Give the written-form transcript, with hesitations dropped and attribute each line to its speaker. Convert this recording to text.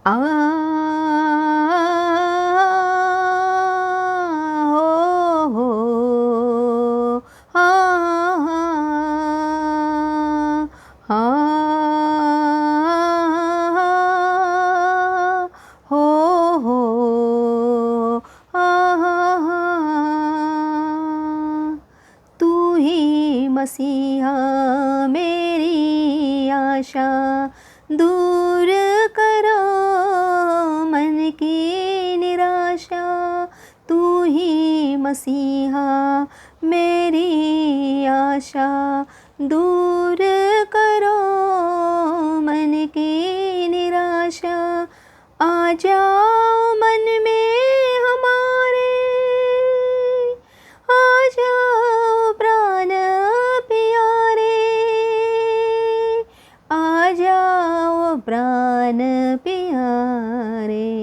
Speaker 1: आ हो आ हो तू ही मसीहा मेरी आशा दूर करो मन की निराशा। तू ही मसीहा मेरी आशा दूर करो मन की निराशा। आ जाओ मन में हमारे, आ जाओ प्राण प्यारे, आ जाओ प्राण प्यारे।